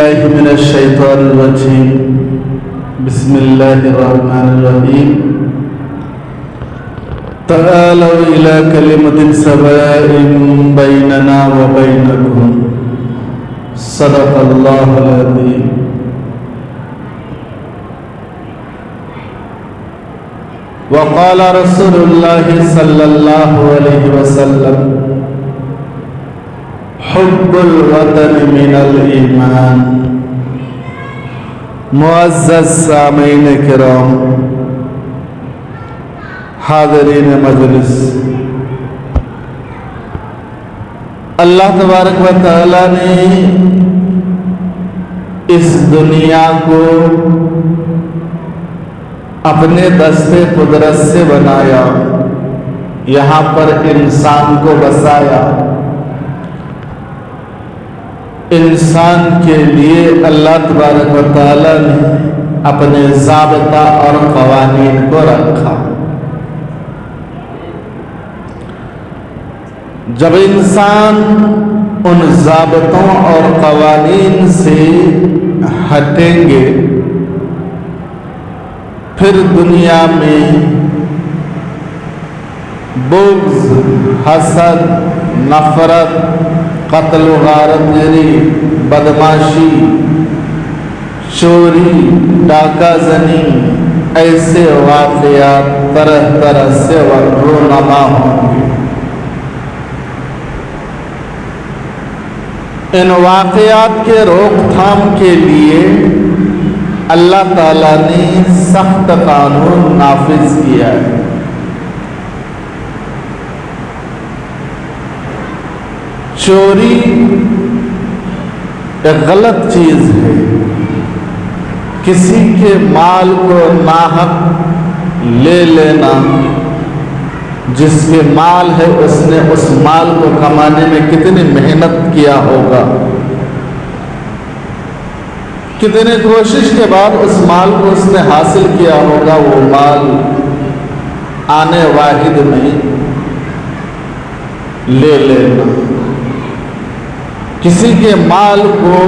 بالله من الشيطان الرجيم بسم الله الرحمن الرحيم تعالوا إلى كلمة سواء بيننا وبينكم صدق الله العظيم. وقال رسول الله صلى الله عليه وسلم حب الوطن من الایمان. معزز سامعین کرام، حاضرین مجلس، اللہ تبارک و تعالی نے اس دنیا کو اپنے دست قدرت سے بنایا، یہاں پر انسان کو بسایا. انسان کے لیے اللہ تبارک و تعالی نے اپنے ضابطہ اور قوانین کو رکھا. جب انسان ان ضابطوں اور قوانین سے ہٹیں گے، پھر دنیا میں بغض، حسد، نفرت، قتل و غارت گری، بدماشی، چوری، ڈاکہ زنی، ایسے واقعات طرح طرح سے رونما ہوں گے. ان واقعات کے روک تھام کے لیے اللہ تعالیٰ نے سخت قانون نافذ کیا ہے. چوری ایک غلط چیز ہے. کسی کے مال کو ناحق لے لینا، جس کے مال ہے اس نے اس مال کو کمانے میں کتنی محنت کیا ہوگا، کتنے کوشش کے بعد اس مال کو اس نے حاصل کیا ہوگا. وہ مال آنے واحد میں لے لینا، کسی کے مال کو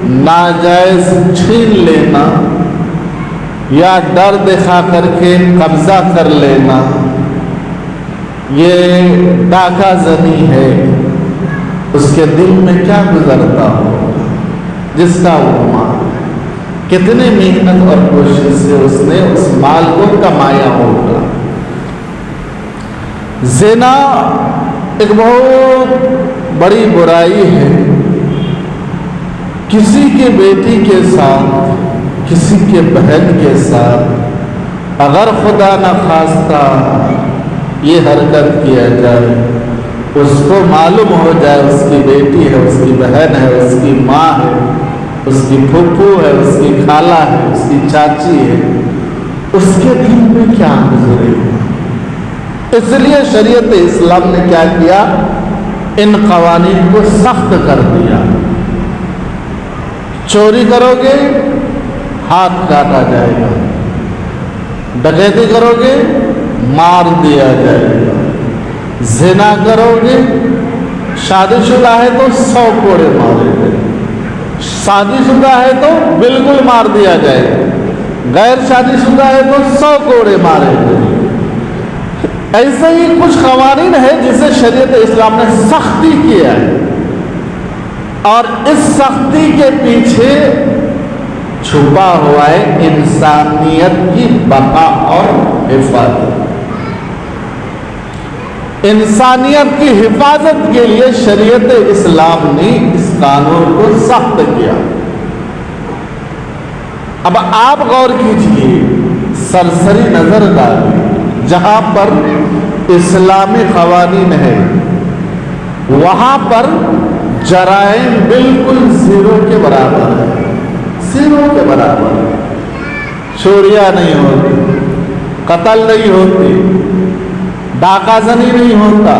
ناجائز چھین لینا یا ڈر دکھا کر کے قبضہ کر لینا، یہ ڈاکہ زنی ہے. اس کے دل میں کیا گزرتا ہو جس کا وہ مال، کتنے محنت اور کوشش سے اس نے اس مال کو کمایا ہوگا. زنا ایک بہت بڑی برائی ہے. کسی کے بیٹی کے ساتھ، کسی کے بہن کے ساتھ اگر خدا نخواستہ یہ حرکت کیا جائے، اس کو معلوم ہو جائے اس کی بیٹی ہے، اس کی بہن ہے، اس کی ماں ہے، اس کی پھپھو ہے، اس کی خالہ ہے، اس کی چاچی ہے، اس کے دل میں کیا گزرے. اس لیے شریعت اسلام نے کیا کیا؟ ان قوانین کو سخت کر دیا. چوری کرو گے ہاتھ کاٹا جائے گا، ڈکیتی کرو گے مار دیا جائے گا، زنا کرو گے، شادی شدہ ہے تو 100 کوڑے مارے گئے، شادی شدہ ہے تو بالکل مار دیا جائے گا، غیر شادی شدہ ہے تو 100 کوڑے مارے گئے. ایسے ہی کچھ قوانین ہے جسے شریعت اسلام نے سختی کیا ہے، اور اس سختی کے پیچھے چھپا ہوا ہے انسانیت کی بقا اور حفاظت. انسانیت کی حفاظت کے لیے شریعت اسلام نے اس قانون کو سخت کیا. اب آپ غور کیجئے، سرسری نظر ڈالیے، جہاں پر اسلامی قوانین ہے وہاں پر جرائم بالکل زیرو کے برابر ہے، زیرو کے برابر ہے. چوریاں نہیں ہوتی، قتل نہیں ہوتی، ڈاکہ زنی نہیں ہوتا،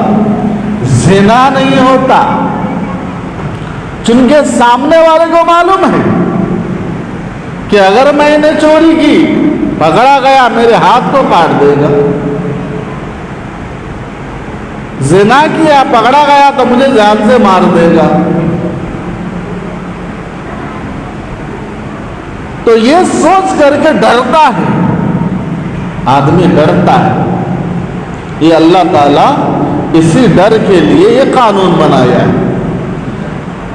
زنا نہیں ہوتا، چونکہ سامنے والے کو معلوم ہے کہ اگر میں نے چوری کی، پکڑا گیا، میرے ہاتھ کو کاٹ دے گا. زنا کیا، پکڑا گیا تو مجھے جان سے مار دے گا. تو یہ سوچ کر کے ڈرتا ہے، آدمی ڈرتا ہے۔ یہ اللہ تعالیٰ اسی ڈر کے لیے یہ قانون بنایا ہے۔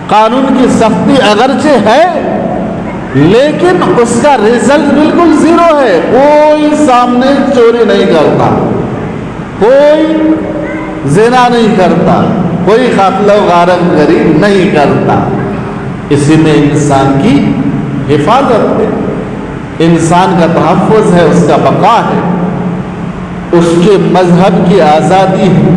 قانون کی سختی اگرچہ ہے لیکن اس کا رزلٹ بالکل زیرو ہے۔ کوئی سامنے چوری نہیں کرتا، کوئی زنا نہیں کرتا، کوئی قتل و غارت گری نہیں کرتا۔ اسی میں انسان کی حفاظت ہے، انسان کا تحفظ ہے، اس کا بقا ہے، اس کے مذہب کی آزادی ہے۔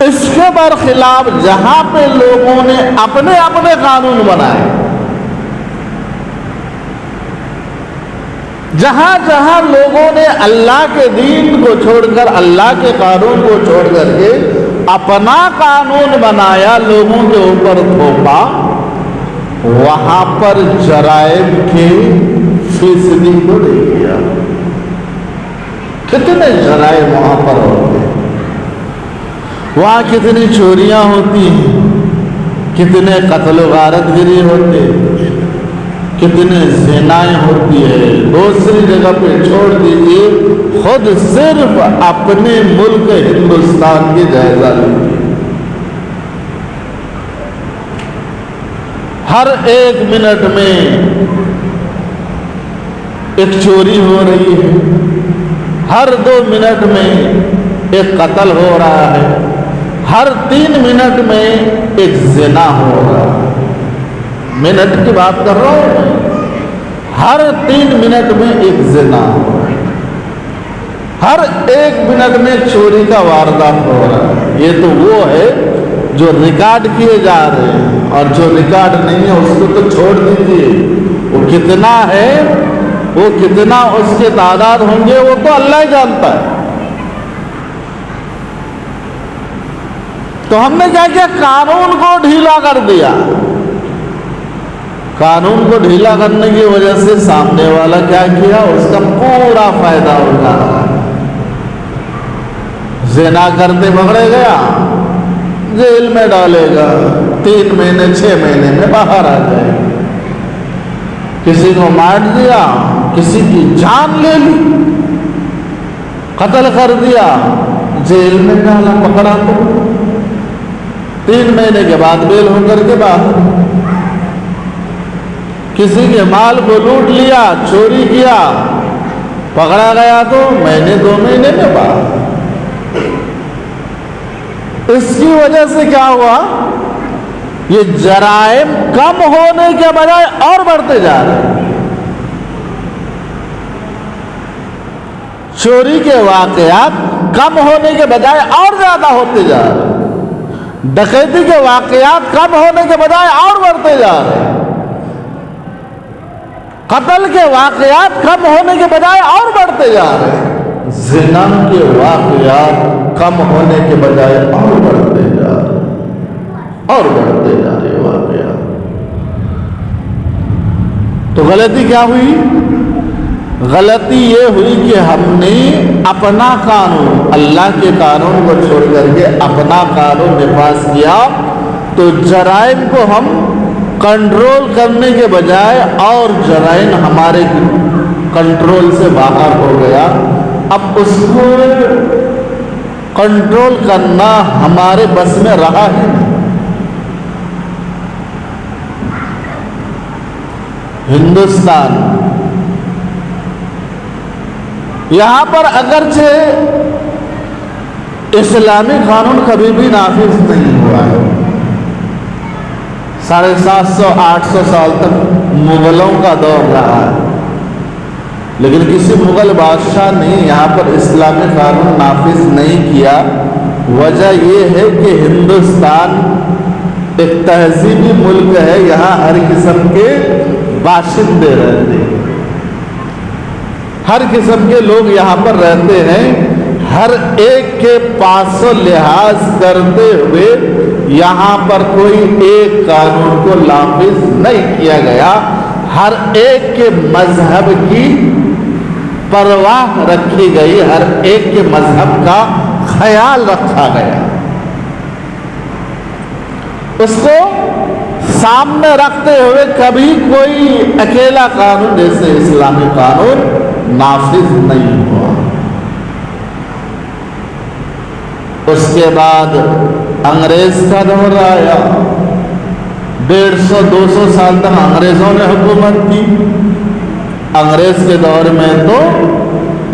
اس کے برخلاف جہاں پہ لوگوں نے اپنے اپنے قانون بنائے، جہاں جہاں لوگوں نے اللہ کے دین کو چھوڑ کر، اللہ کے قانون کو چھوڑ کر کے اپنا قانون بنایا، لوگوں کے اوپر تھوپا، وہاں پر جرائم کی فیصدی کو نہیں کیا۔ کتنے جرائم وہاں پر ہوتے ہیں، وہاں کتنی چوریاں ہوتی ہیں، کتنے قتل و غارت گری ہوتے ہیں، کتنے زنائیں ہوتی ہے۔ دوسری جگہ پہ چھوڑ دیجیے، خود صرف اپنے ملک ہندوستان کی جائزہ لیجیے۔ ہر ایک منٹ میں ایک چوری ہو رہی ہے، ہر 2 منٹ میں ایک قتل ہو رہا ہے، ہر 3 منٹ میں ایک زنا ہو رہا ہے۔ منٹ کی بات کر رہا ہوں، ہر 3 منٹ میں ایک زنا ہو رہا ہے، ہر 1 منٹ میں چوری کا واردات ہو رہا ہے۔ یہ تو وہ ہے جو ریکارڈ کیے جا رہے ہیں، اور جو ریکارڈ نہیں ہے اس کو تو چھوڑ دیجیے، وہ کتنا ہے، وہ کتنا اس کے تعداد ہوں گے، وہ تو اللہ ہی جانتا ہے۔ تو ہم نے کیا کیا؟ قانون کو ڈھیلا کر دیا۔ قانون کو ڈھیلا کرنے کی وجہ سے سامنے والا کیا کیا؟ اس کا پورا فائدہ اٹھا رہا ہے۔ زنا کرتے پکڑے گیا، جیل میں ڈالے گا، 3 مہینے 6 مہینے میں باہر آ جائے گا۔ کسی کو مار دیا، کسی کی جان لے لی، قتل کر دیا، جیل میں ڈالا، پکڑا تو 3 مہینے کے بعد بیل ہو کر کے باہر۔ کسی کے مال کو لوٹ لیا، چوری کیا، پکڑا گیا تو مہینے 2 مہینے میں باہر۔ اس کی وجہ سے کیا ہوا؟ یہ جرائم کم ہونے کے بجائے اور بڑھتے جا رہے ہیں۔ چوری کے واقعات کم ہونے کے بجائے اور زیادہ ہوتے جا رہے ہیں، ڈکیتی کے واقعات کم ہونے کے بجائے اور بڑھتے جا رہے ہیں، قتل کے واقعات کم ہونے کے بجائے اور بڑھتے جا رہے ہیں، زنا کے واقعات کم ہونے کے بجائے اور بڑھتے جا رہے ہیں، اور بڑھتے جا رہے واقعات۔ تو غلطی کیا ہوئی؟ غلطی یہ ہوئی کہ ہم نے اپنا قانون، اللہ کے قانون کو چھوڑ کر کے اپنا قانون نفاذ کیا، تو جرائم کو ہم کنٹرول کرنے کے بجائے اور جرائم ہمارے کنٹرول سے باہر ہو گیا۔ اب اس کو کنٹرول کرنا ہمارے بس میں رہا ہی نہیں۔ ہندوستان یہاں پر اگرچہ اسلامی قانون کبھی بھی نافذ نہیں ہوا ہے، 750-800 سال تک مغلوں کا دور رہا ہے، لیکن کسی مغل بادشاہ نے یہاں پر اسلامی قانون نافذ نہیں کیا۔ وجہ یہ ہے کہ ہندوستان ایک تہذیبی ملک ہے، یہاں ہر قسم کے باشندے رہتے ہیں، ہر قسم کے لوگ یہاں پر رہتے ہیں، ہر ایک کے پاس و لحاظ کرتے ہوئے یہاں پر کوئی ایک قانون کو نافذ نہیں کیا گیا، ہر ایک کے مذہب کی پرواہ رکھی گئی، ہر ایک کے مذہب کا خیال رکھا گیا، اس کو سامنے رکھتے ہوئے کبھی کوئی اکیلا قانون جیسے اسلامی قانون نافذ نہیں ہوا۔ اس کے بعد انگریز کا دور آیا، 150-200 سال تک انگریزوں نے حکومت کی۔ انگریز کے دور میں تو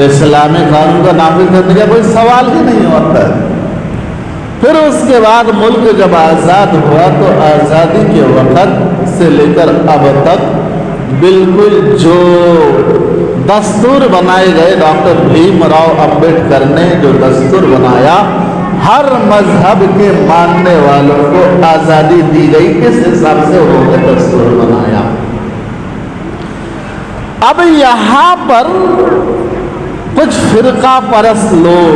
اسلامی قانون کا نافذ کرنے کا کوئی سوال ہی نہیں ہوتا ہے۔ پھر اس کے بعد ملک جب آزاد ہوا تو آزادی کے وقت سے لے کر اب تک بالکل جو دستور بنائے گئے ڈاکٹر بھیم راؤ امبیڈکر نے جو دستور بنایا، ہر مذہب کے ماننے والوں کو آزادی دی گئی، اس حساب سے انہوں نے دستور بنایا۔ اب یہاں پر کچھ فرقہ پرست لوگ،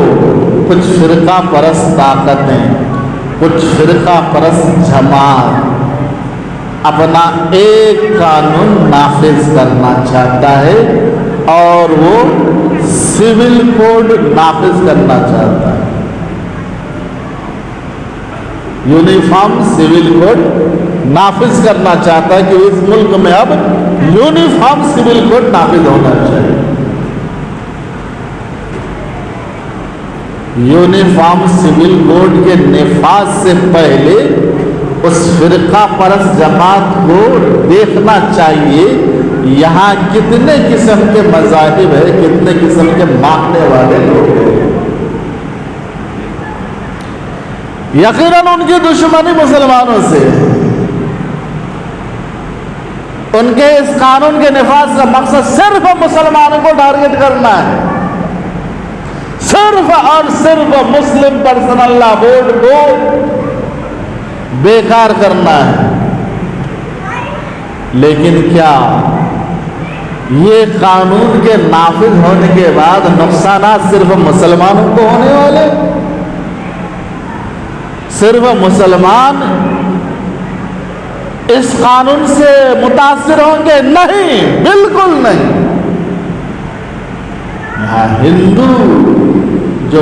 کچھ فرقہ پرست طاقتیں، کچھ فرقہ پرست جماعت اپنا ایک قانون نافذ کرنا چاہتا ہے اور وہ سول کوڈ نافذ کرنا چاہتا ہے۔ یونیفارم سول کوڈ نافذ کرنا چاہتا ہے کہ اس ملک میں اب یونیفارم سول کوڈ نافذ ہونا چاہیے۔ یونیفارم سول کوڈ کے نفاذ سے پہلے اس فرقہ پرست جماعت کو دیکھنا چاہیے یہاں کتنے قسم کے مذاہب ہیں، کتنے قسم کے ماننے والے لوگ ہیں۔ یقیناً ان کی دشمنی مسلمانوں سے، ان کے اس قانون کے نفاذ کا مقصد صرف مسلمانوں کو ٹارگٹ کرنا ہے، صرف اور صرف مسلم پرسنل لا بورڈ کو بیکار کرنا ہے۔ لیکن کیا یہ قانون کے نافذ ہونے کے بعد نقصانات صرف مسلمانوں کو ہونے والے؟ صرف مسلمان اس قانون سے متاثر ہوں گے؟ نہیں، بالکل نہیں۔ یہاں ہندو جو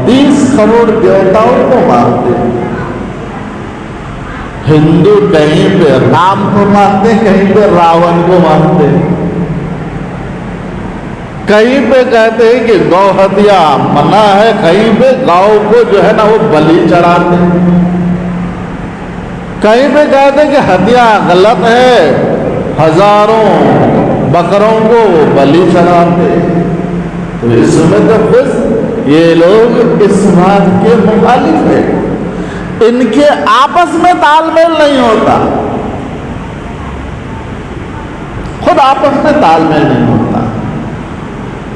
30 کروڑ دیوتاؤں کو مانتے ہیں، ہندو کہیں پہ رام کو مانتے ہیں، کہیں پہ راون کو مانتے ہیں، کہیں پہ کہتے ہیں کہ گو ہتیا منع ہے، کہیں پہ گاؤں کو جو ہے نا وہ بلی چڑھاتے ہیں، کہیں پہ کہتے ہیں کہ ہتیا غلط ہے، ہزاروں بکروں کو وہ بلی چڑھاتے ہیں۔ تو اس میں تو خود یہ لوگ اس بات کے مخالف ہیں، ان کے آپس میں تال میل نہیں ہوتا، خود آپس میں تال میل نہیں ہوتا۔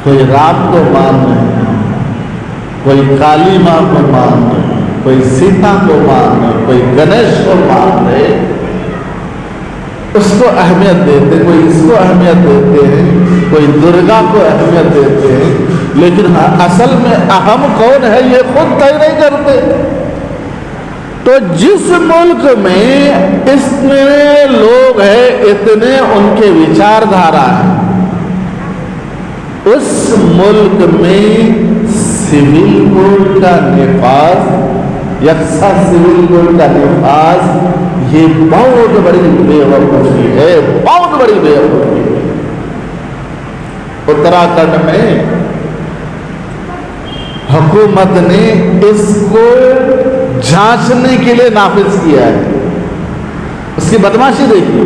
کوئی رام کو مان رہے، کوئی کالی ماں کو مان رہے، کوئی سیتا کو مان رہے، کوئی گنیش کو مان رہے، اس کو اہمیت دیتے، کوئی اس کو اہمیت دیتے ہیں، کوئی درگا کو اہمیت دیتے ہیں، لیکن اصل میں اہم کون ہے یہ خود طے نہیں کرتے۔ تو جس ملک میں اتنے لوگ ہیں، اتنے ان کے وچار دھارا ہے، اس ملک میں سول کوڈ کا نفاذ، یکساں سول کوڈ کا نفاذ، یہ بہت بڑی بے وقوفی ہے، بہت بڑی بے وقوفی ہے۔ اتراکھنڈ میں حکومت نے اس کو جانچنے کے لیے نافذ کیا ہے۔ اس کی بدماشی دیکھیے،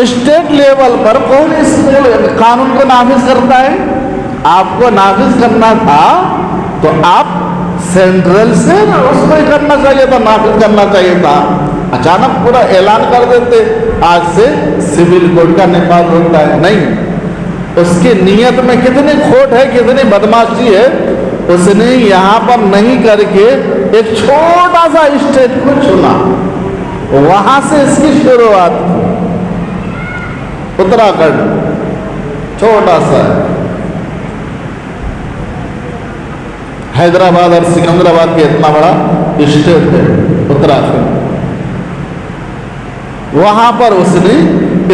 اسٹیٹ لیول پر کون اس قانون کو نافذ کرتا ہے؟ آپ کو نافذ کرنا تھا تو آپ سینٹرل سے اس کو کرنا چاہیے تھا، نافذ کرنا چاہیے تھا۔ اچانک پورا اعلان کر دیتے آج سے سول کوڈ کا نفاذ ہوتا ہے، نہیں۔ اس کی نیت میں کتنی کھوٹ ہے، کتنی بدماشی ہے، اس نے یہاں پر نہیں کر کے ایک چھوٹا سا اسٹیٹ کو چنا، وہاں سے اس کی شروعات کی۔ اتراکھنڈ چھوٹا سا ہے، حیدرآباد اور سکندرآباد کے اتنا بڑا اسٹیٹ ہے اتراکھنڈ، وہاں پر اس نے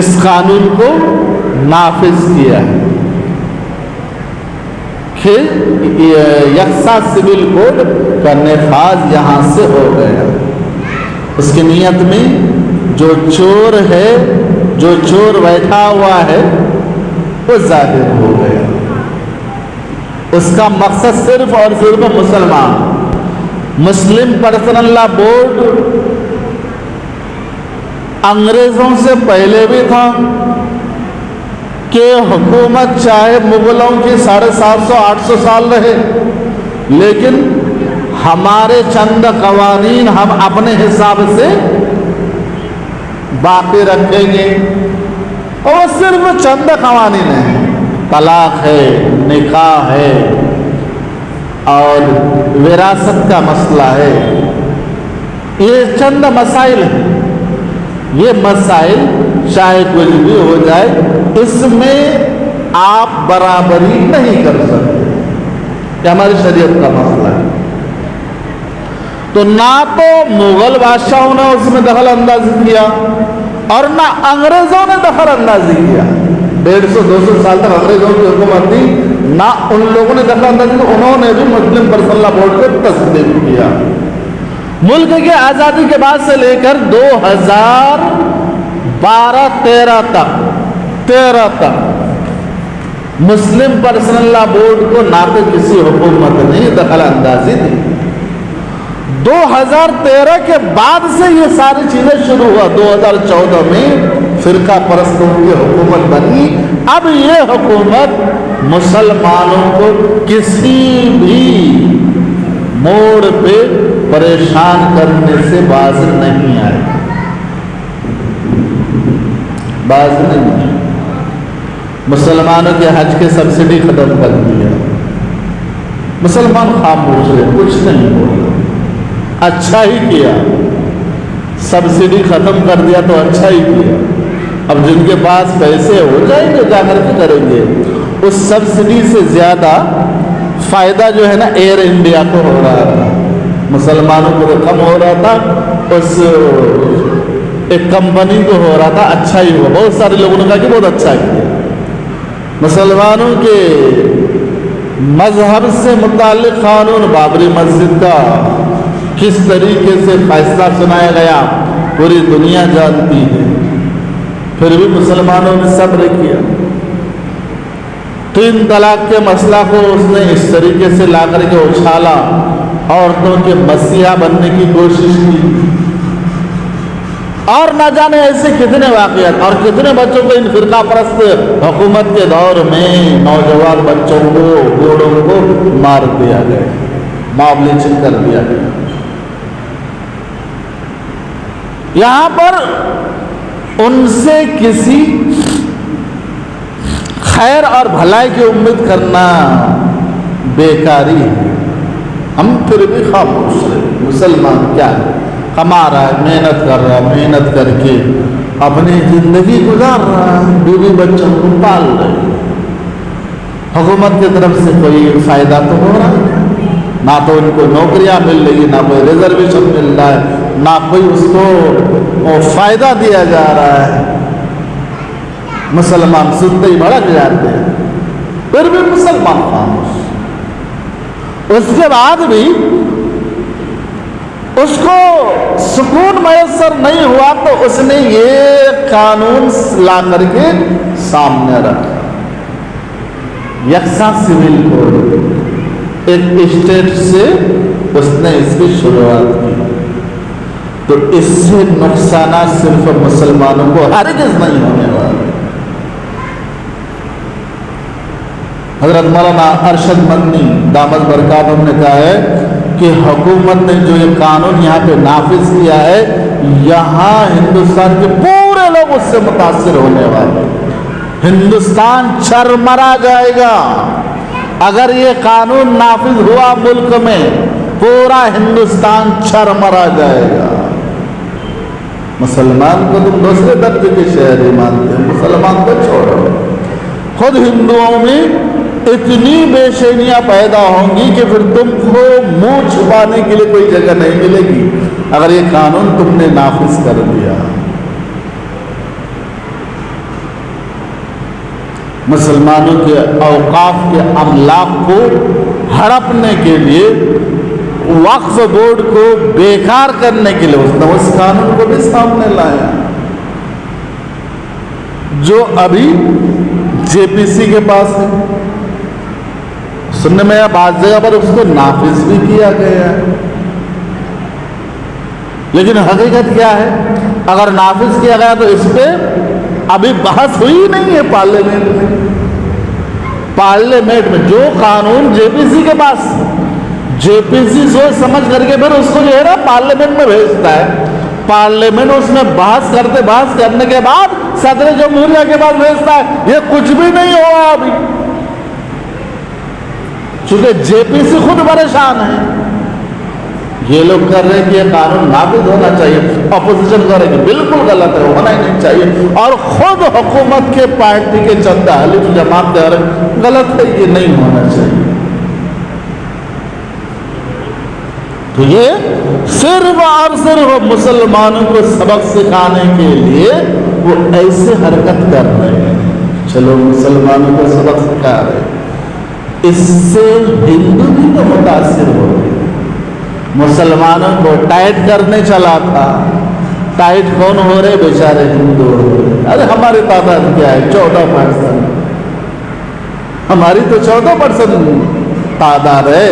اس قانون کو نافذ کیا ہے کہ یکساں سول کوڈ کا نفاذ یہاں سے ہو گیا. اس کی نیت میں جو چور ہے، جو چور بیٹھا ہوا ہے، وہ ظاہر ہو گیا. اس کا مقصد صرف اور صرف مسلم پرسنل لا بورڈ انگریزوں سے پہلے بھی تھا کہ حکومت چاہے مغلوں کی 750-800 سال رہے، لیکن ہمارے چند قوانین ہم اپنے حساب سے باقی رکھیں گے. اور صرف چند قوانین ہیں، طلاق ہے، نکاح ہے اور وراثت کا مسئلہ ہے. یہ چند مسائل ہیں. یہ مسائل چاہے کچھ بھی ہو جائے، اس میں آپ برابری نہیں کر سکتے. یہ ہماری شریعت کا مسئلہ ہے. تو نہ تو مغل بادشاہوں نے اس میں دخل اندازی کیا اور نہ انگریزوں نے دخل اندازی کیا. 150-200 سال تک انگریزوں کی حکومت تھی، نہ ان لوگوں نے دخل اندازی کی. انہوں نے بھی مسلم پرسنل لا بورڈ کو تصدیق کیا. ملک کی آزادی کے بعد سے لے کر 2012-13 تک مسلم پرسنل لا بورڈ کو نہ تو کسی حکومت نے دخل اندازی دی. 2013 کے بعد سے یہ ساری چیزیں شروع ہوا. 2014 میں فرقہ پرستوں کی حکومت بنی. اب یہ حکومت مسلمانوں کو کسی بھی موڑ پہ پریشان کرنے سے باز نہیں آئے. باز نہیں آئے. مسلمانوں کے حج کے سبسڈی ختم کر دیا. مسلمان خاموش رہے، کچھ نہیں بولا. اچھا ہی کیا. سبسڈی ختم کر دیا تو اچھا ہی کیا. اب جن کے پاس پیسے ہو جائیں گے جا کر کے کریں گے. اس سبسڈی سے زیادہ فائدہ جو ہے نا ایئر انڈیا کو ہو رہا تھا، مسلمانوں کو کم ہو رہا تھا. اس ایک کمپنی کو ہو رہا تھا. اچھا ہی ہوا. بہت سارے لوگوں نے کہا کہ بہت اچھا کیا. مسلمانوں کے مذہب سے متعلق قانون، بابری مسجد کا کس طریقے سے فیصلہ سنایا گیا پوری دنیا جانتی ہے. پھر بھی مسلمانوں نے صبر کیا. 3 طلاق کے مسئلہ کو اس نے اس طریقے سے لا کر کے اچھالا، عورتوں کے مسیحا بننے کی کوشش کی. اور نہ جانے ایسے کتنے واقعات. اور کتنے بچوں کو ان فرقہ پرست حکومت کے دور میں نوجوان بچوں کو، بوڑھوں کو مار دیا گیا، موب لنچنگ کر دیا گیا. یہاں پر ان سے کسی خیر اور بھلائی کی امید کرنا بیکاری ہے. ہم پھر بھی خاموش رہے. مسلمان کیا ہے؟ کما رہا ہے، محنت کر رہا ہے، محنت کر کے اپنی زندگی گزار رہا ہے، بیوی بچوں کو پال رہے. حکومت کی طرف سے کوئی فائدہ تو ہو رہا ہے؟ نہ تو ان کو نوکریاں مل رہی، نہ کوئی ریزرویشن مل رہا ہے، نہ کوئی اس کو فائدہ دیا جا رہا ہے. مسلمان سنتے ہی بھڑک جاتے ہیں. پھر بھی مسلمان خاموش. اس کے بعد بھی اس کو سکون میسر نہیں ہوا تو اس نے یہ قانون لا کر کے سامنے رکھا. یکساں سول کوڈ ایک اسٹیٹ سے اس نے اس کی شروعات کی. تو اس سے نقصانات صرف مسلمانوں کو ہرگز نہیں ہونے والے. حضرت مولانا ارشد مدنی دامت برکاتہم نے کہا ہے کہ حکومت نے جو یہ قانون یہاں پہ نافذ کیا ہے، یہاں ہندوستان کے پورے لوگ اس سے متاثر ہونے والے. ہندوستان چرمرا جائے گا اگر یہ قانون نافذ ہوا. ملک میں پورا ہندوستان چرمرا جائے گا. مسلمان کو تم دوسرے درجے کے شہری مانتے ہیں، مسلمان کو چھوڑو. خود ہندوؤں میں اتنی بے چینیاں پیدا ہوں گی کہ پھر تم کو منہ چھپانے کے لیے کوئی جگہ نہیں ملے گی اگر یہ قانون تم نے نافذ کر دیا. مسلمانوں کے اوقاف کے املاک کو ہڑپنے کے لیے، وقف بورڈ کو بیکار کرنے کے لیے اس نے اس قانون کو بھی سامنے لایا جو ابھی جے پی سی کے پاس ہے۔ سننے میں بعض جگہ پر اس کو نافذ بھی کیا گیا ہے، لیکن حقیقت کیا ہے؟ اگر نافذ کیا گیا تو اس پہ ابھی بحث ہوئی نہیں ہے پارلیمنٹ میں۔ پارلیمنٹ میں جو قانون جے پی سی کے پاس، جے پی سی سوچ سمجھ کر کے پھر اس کو جو ہے نا پارلیمنٹ میں بھیجتا ہے، پارلیمنٹ اس میں بحث کرنے کے بعد صدر جمہوریہ کے پاس بھیجتا ہے۔ یہ کچھ بھی نہیں ہوا ابھی، چونکہ جے پی سی خود پریشان ہے۔ یہ لوگ کر رہے ہیں کہ یہ قانون نافذ ہونا چاہیے، اپوزیشن کر رہے ہیں کہ بالکل غلط ہے، ہونا ہی نہیں چاہیے، اور خود حکومت کے پارٹی کے چند حلیف جماعت کہہ رہے ہیں غلط ہے، یہ نہیں ہونا چاہیے۔ تو یہ صرف اور صرف مسلمانوں کو سبق سکھانے کے لیے وہ ایسے حرکت کر رہے ہیں، چلو مسلمانوں کو سبق سکھا رہے ہیں۔ اس سے ہندو بھی تو متاثر ہو گئے، مسلمانوں کو ٹائٹ کرنے چلا تھا، ٹائٹ کون ہو رہے؟ بیچارے ہندو ہو رہے۔ ارے ہماری تعداد کیا ہے؟ 14%، ہماری تو 14% تعداد ہے،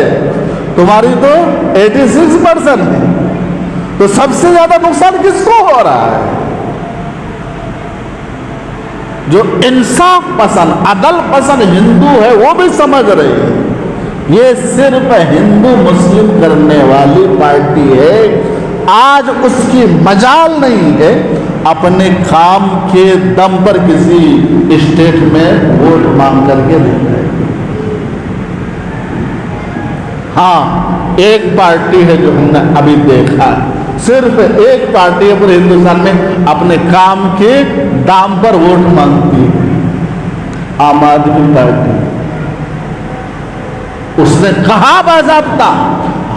تمہاری تو 86% ہے، تو سب سے زیادہ نقصان کس کو ہو رہا ہے؟ جو انصاف پسند، عدل پسند ہندو ہے وہ بھی سمجھ رہے ہیں یہ صرف ہندو مسلم کرنے والی پارٹی ہے، آج اس کی مجال نہیں ہے اپنے کام کے دم پر کسی اسٹیٹ میں ووٹ مانگ کر کے دے جائے۔ ہاں ایک پارٹی ہے جو ہم نے ابھی دیکھا، صرف ایک پارٹی ہے پورے ہندوستان میں اپنے کام کے دام پر ووٹ مانگتی ہے، عام آدمی پارٹی۔ اس نے کہا باضابطہ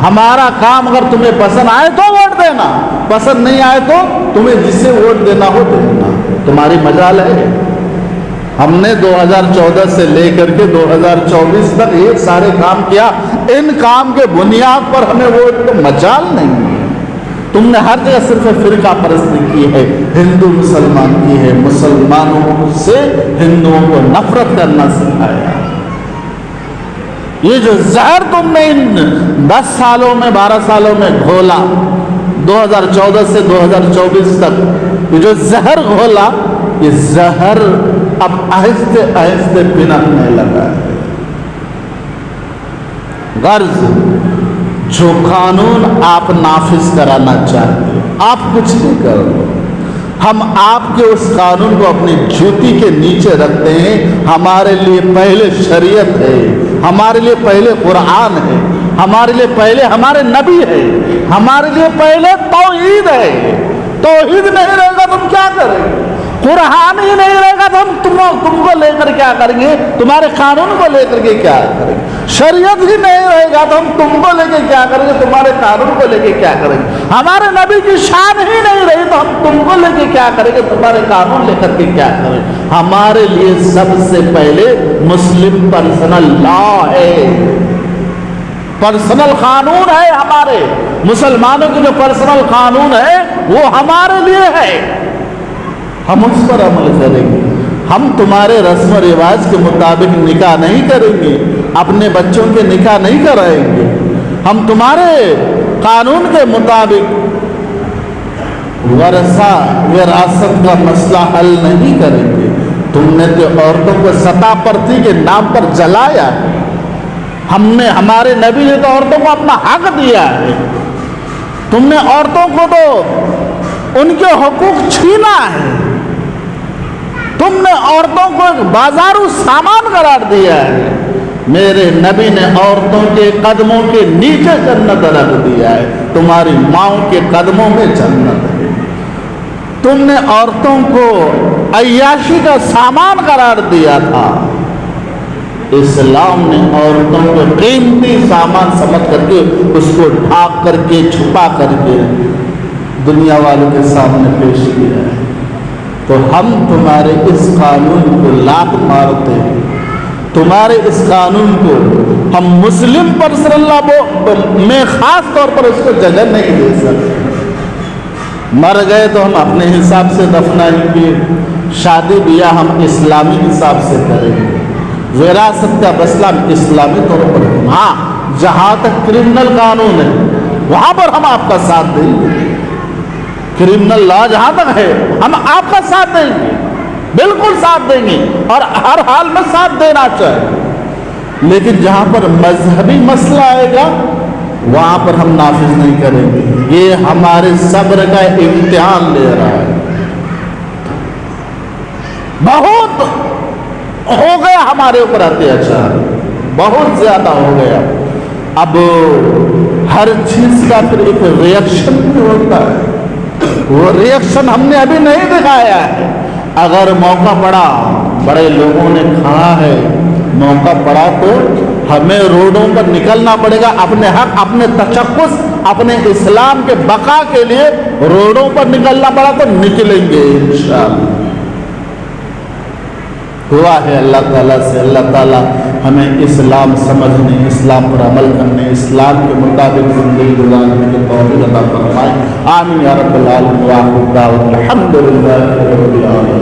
ہمارا کام اگر تمہیں پسند آئے تو ووٹ دینا، پسند نہیں آئے تو تمہیں جسے ووٹ دینا ہو دینا، تمہاری مجال ہے۔ ہم نے 2014 سے لے کر کے 2024 تک یہ سارے کام کیا، ان کام کے بنیاد پر ہمیں ووٹ تو مجال نہیں ہے۔ تم نے ہر جگہ صرف فرقہ پرستی کی ہے، ہندو مسلمان کی ہے، مسلمانوں سے ہندوؤں کو نفرت کرنا سکھایا۔ یہ جو زہر تم نے ان 10 سالوں میں 12 سالوں میں گھولا، 2014 سے 2024 تک یہ جو زہر گھولا، یہ زہر اب آہستہ آہستہ پنپنے لگا ہے۔ غرض جو قانون آپ نافذ کرانا چاہتے ہیں، آپ کچھ نہیں کرو، ہم آپ کے اس قانون کو اپنی جوتی کے نیچے رکھتے ہیں۔ ہمارے لیے پہلے شریعت ہے، ہمارے لیے پہلے قرآن ہے، ہمارے لیے پہلے ہمارے نبی ہے، ہمارے لیے پہلے توحید ہے۔ توحید نہیں رہے گا تم کیا کریں گے؟ قرآن ہی نہیں رہے گا تو ہم تم کو لے کر کیا کریں گے؟ تمہارے قانون کو لے کر کے کیا کریں گے؟ شریعت ہی نہیں رہے گا تو ہم تم کو لے کے کیا کریں گے؟ تمہارے قانون کو لے کے کیا کریں گے؟ ہمارے نبی کی شان ہی نہیں رہی تو ہم تم کو لے کے کیا کریں گے؟ تمہارے قانون لے کر کے کیا کریں گے؟ ہمارے لیے سب سے پہلے مسلم پرسنل لا ہے، پرسنل قانون ہے۔ ہمارے مسلمانوں کے جو پرسنل قانون ہے وہ ہمارے لیے ہے، ہم اس پر عمل کریں گے۔ ہم تمہارے رسم و رواج کے مطابق نکاح نہیں کریں گے، اپنے بچوں کے نکاح نہیں کرائیں گے، ہم تمہارے قانون کے مطابق وراثت کا مسئلہ حل نہیں کریں گے۔ تم نے تو عورتوں کو سطح پرستی کے نام پر جلایا ہے، ہمارے نبی نے تو عورتوں کو اپنا حق دیا ہے، تم نے عورتوں کو تو ان کے حقوق چھینا ہے، تم نے عورتوں کو ایک بازارو سامان قرار دیا ہے۔ میرے نبی نے عورتوں کے قدموں کے نیچے جنت رکھ دیا ہے، تمہاری ماؤں کے قدموں میں جنت ہے۔ تم نے عورتوں کو عیاشی کا سامان قرار دیا تھا، اسلام نے عورتوں کو قیمتی سامان سمجھ کر کے اس کو ڈھانپ کر کے چھپا کر کے دنیا والوں کے سامنے پیش کیا ہے۔ تو ہم تمہارے اس قانون کو لات مارتے ہیں، تمہارے اس قانون کو ہم مسلم پرسنل میں خاص طور پر اس کو جگہ نہیں دے سکتے۔ مر گئے تو ہم اپنے حساب سے دفنائیں گے، شادی بیاہ ہم اسلامی حساب سے کریں گے، وراثت کا مسئلہ اسلامی طور پر۔ ہاں جہاں تک کرمنل قانون ہے وہاں پر ہم آپ کا ساتھ دیں گے، کرمنل لا جہاں تک ہے ہم آپ کا ساتھ دیں گے، بالکل ساتھ دیں گے اور ہر حال میں ساتھ دینا چاہیے، لیکن جہاں پر مذہبی مسئلہ آئے گا وہاں پر ہم نافذ نہیں کریں گے۔ یہ ہمارے صبر کا امتحان لے رہا ہے۔ بہت ہو گیا ہمارے اوپر اتیاچار، بہت زیادہ ہو گیا۔ اب ہر چیز کا پھر ایک ریئیکشن بھی ہوتا ہے، وہ ریئیکشن ہم نے ابھی نہیں دکھایا ہے۔ اگر موقع پڑا، بڑے لوگوں نے کھڑا ہے، موقع پڑا تو ہمیں روڈوں پر نکلنا پڑے گا، اپنے حق، اپنے تشخص، اپنے اسلام کے بقا کے لیے روڈوں پر نکلنا پڑا تو نکلیں گے انشاءاللہ۔ ہوا ہے اللہ تعالیٰ سے، اللہ تعالیٰ ہمیں اسلام سمجھنے، اسلام پر عمل کرنے، اسلام کے مطابق زندگی گزارنے کی توفیق عطا فرمائے۔ آمین یا رب العالمین۔ الحمد للہ رب العالمین۔